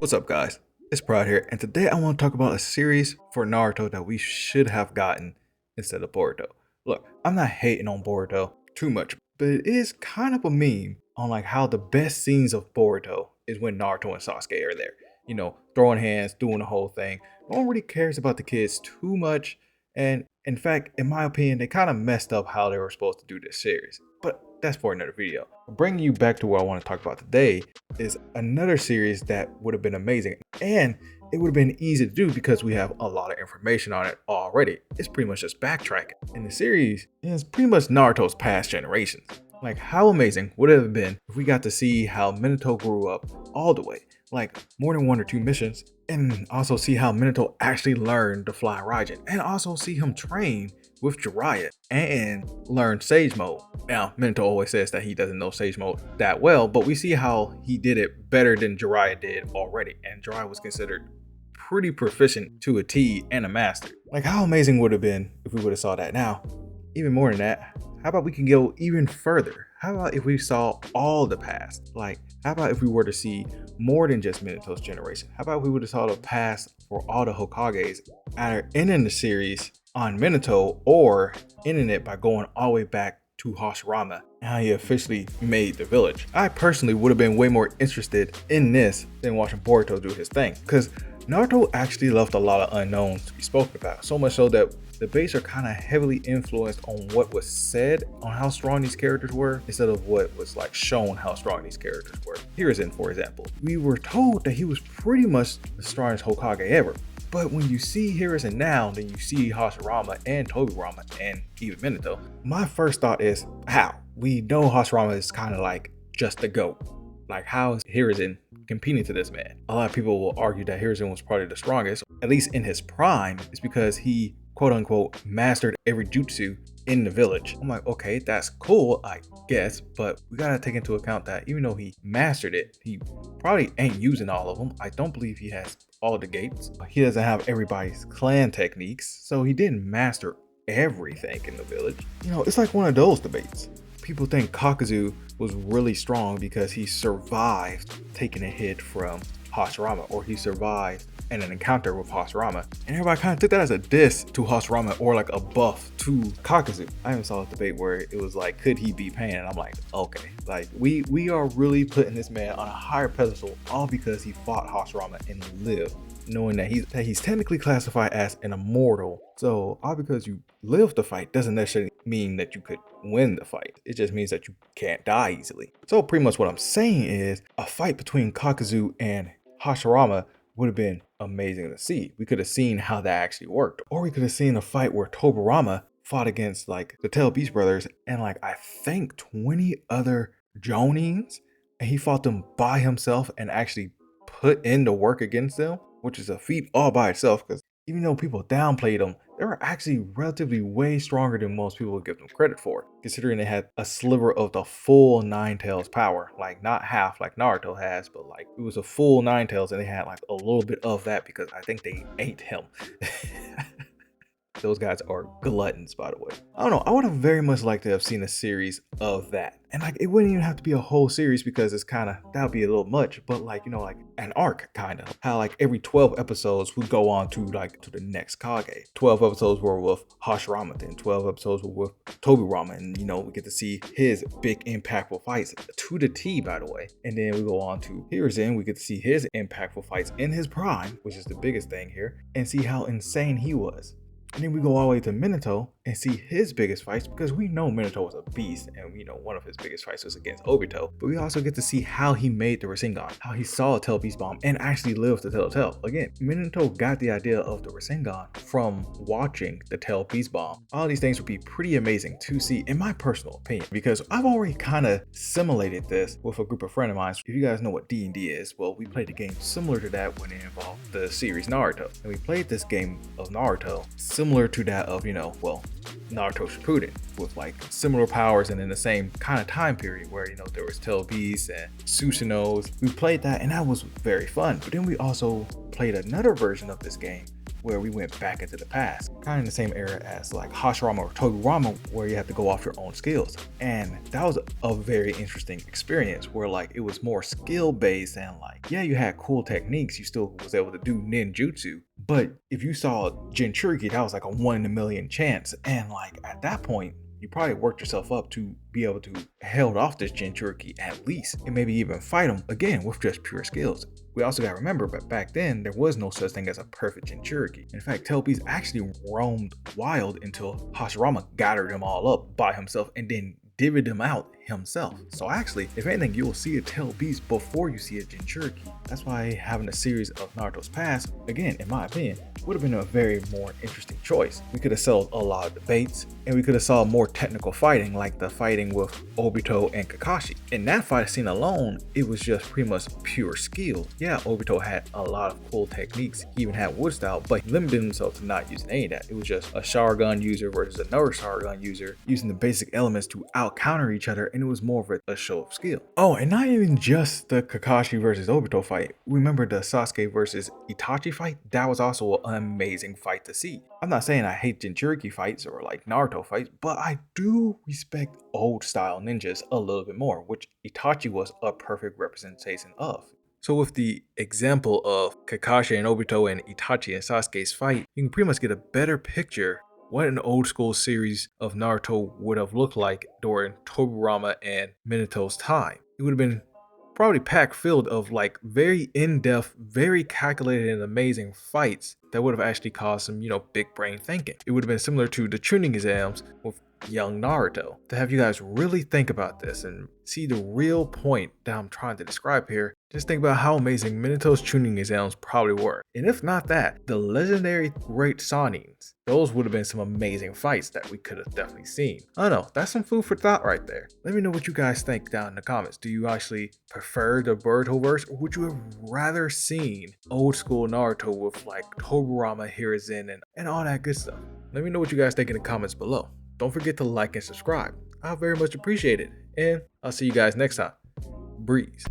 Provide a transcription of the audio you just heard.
What's up, guys? It's Pride here, and today I want to talk about a series for Naruto that we should have gotten instead of Boruto. Look, I'm not hating on Boruto too much, but it is kind of a meme on like how the best scenes of Boruto is when Naruto and Sasuke are there. You know, throwing hands, doing the whole thing. No one really cares about the kids too much, and in fact, in my opinion, they kind of messed up how they were supposed to do this series. But that's for another video. Bringing you back to what I want to talk about today is another series that would have been amazing, and it would have been easy to do because we have a lot of information on it already. It's pretty much just backtracking. And the series is pretty much Naruto's past generations. Like, how amazing would it have been if we got to see how Minato grew up all the way, like more than one or two missions, and also see how Minato actually learned to fly Raijin, and also see him train with Jiraiya and learn Sage Mode. Now, Minato always says that he doesn't know Sage Mode that well, but we see how he did it better than Jiraiya did already, and Jiraiya was considered pretty proficient to a T and a master. Like, how amazing would it have been if we would have saw that. Now, even more than that, how about we can go even further? How about if we saw all the past? Like, how about if we were to see more than just Minato's generation? How about if we would have saw the past for all the Hokages, either ending the series on Minato or ending it by going all the way back to Hashirama and how he officially made the village? I personally would have been way more interested in this than watching Boruto do his thing, because Naruto actually left a lot of unknowns to be spoken about, so much so that debates are kind of heavily influenced on what was said on how strong these characters were instead of what was like shown how strong these characters were. Hiruzen, for example, we were told that he was pretty much the strongest Hokage ever. But when you see Hiruzen now, then you see Hashirama and Tobirama and even Minato, my first thought is, how? We know Hashirama is kind of like just the GOAT. Like, how is Hiruzen competing to this man? A lot of people will argue that Hiruzen was probably the strongest, at least in his prime. It's because he, quote unquote, mastered every jutsu in the village. I'm like, okay, that's cool, I guess, but we gotta take into account that even though he mastered it, he probably ain't using all of them. I don't believe he has all the gates. He doesn't have everybody's clan techniques, so he didn't master everything in the village. You know, it's like one of those debates. People think Kakuzu was really strong because he survived taking a hit from Hashirama, or he survived in an encounter with Hashirama, and everybody kind of took that as a diss to Hashirama or like a buff to Kakuzu. I even saw a debate where it was like, could he be Pain? And I'm like, okay, like we are really putting this man on a higher pedestal all because he fought Hashirama and lived, knowing that he's technically classified as an immortal. So all because you live the fight doesn't necessarily mean that you could win the fight. It just means that you can't die easily. So pretty much what I'm saying is a fight between Kakuzu and Hashirama would have been amazing to see. We could have seen how that actually worked, or we could have seen a fight where Tobirama fought against like the Tail Beast brothers and like I think 20 other Jonins, and he fought them by himself and actually put in the work against them, which is a feat all by itself, because even though people downplayed them, they were actually relatively way stronger than most people would give them credit for, considering they had a sliver of the full Nine Tails power. Like, not half like Naruto has, but like it was a full Nine Tails, and they had like a little bit of that because I think they ate him. Those guys are gluttons, by the way. I don't know, I would have very much liked to have seen a series of that. And like, it wouldn't even have to be a whole series because it's kind of, that would be a little much, but like, you know, like an arc kind of. How like every 12 episodes would go on to like to the next Kage. 12 episodes were with Hashirama, then 12 episodes were with Tobirama, and you know, we get to see his big impactful fights to the T, by the way. And then we go on to Hiruzen, we get to see his impactful fights in his prime, which is the biggest thing here, and see how insane he was. And then we go all the way to Minato and see his biggest fights, because we know Minato was a beast, and we know one of his biggest fights was against Obito. But we also get to see how he made the Rasengan, how he saw a Tail Beast Bomb and actually lived to tell the tale. Again, Minato got the idea of the Rasengan from watching the Tail Beast Bomb. All these things would be pretty amazing to see, in my personal opinion, because I've already kind of simulated this with a group of friends of mine. If you guys know what D&D is, well, we played a game similar to that when it involved the series Naruto. And we played this game of Naruto similar to that of, you know, well, Naruto Shippuden, with like similar powers and in the same kind of time period where, you know, there was Tail Beasts and Susanos. We played that and that was very fun. But then we also played another version of this game where we went back into the past. kind of in the same era as like Hashirama or Togurama, where you have to go off your own skills. And that was a very interesting experience where like it was more skill based and like, yeah, you had cool techniques, you still was able to do ninjutsu. But if you saw Jinchuriki, that was like a 1 in a million chance. And like at that point, you probably worked yourself up to be able to held off this Jinchuriki at least, and maybe even fight him again with just pure skills. We also gotta remember, but back then there was no such thing as a perfect Jinchuriki. In fact, Tailbeast actually roamed wild until Hashirama gathered them all up by himself and then divvied them out himself. So actually, if anything, you will see a Tailbeast before you see a Jinchuriki. That's why having a series of Naruto's past, again, in my opinion, would have been a very more interesting choice. We could have settled a lot of debates, and we could have saw more technical fighting, like the fighting with Obito and Kakashi. In that fight scene alone, it was just pretty much pure skill. Yeah, Obito had a lot of cool techniques, he even had wood style, but he limited himself to not using any of that. It was just a Sharingan user versus another Sharingan user, using the basic elements to out counter each other, and it was more of a show of skill. Oh, and not even just the Kakashi versus Obito fight. Remember the Sasuke versus Itachi fight? That was also an amazing fight to see. I'm not saying I hate Jinchuriki fights or like Naruto fights, but I do respect old style ninjas a little bit more, which Itachi was a perfect representation of. So with the example of Kakashi and Obito and Itachi and Sasuke's fight, you can pretty much get a better picture what an old school series of Naruto would have looked like during Togurama and Minato's time. It would have been probably packed filled of like very in-depth, very calculated and amazing fights that would have actually caused some, big brain thinking. It would have been similar to the tuning exams with young Naruto, to have you guys really think about this and see the real point that I'm trying to describe here. Just think about how amazing Minato's tuning exams probably were. And if not that, the legendary Great Sanin's, those would have been some amazing fights that we could have definitely seen. I don't know, that's some food for thought right there. Let me know what you guys think down in the comments. Do you actually prefer the Boruto verse, or would you have rather seen old school Naruto with like Togurama, Hiruzen, and all that good stuff? Let me know what you guys think in the comments below. Don't forget to like and subscribe. I'll very much appreciate it. And I'll see you guys next time. Breeze.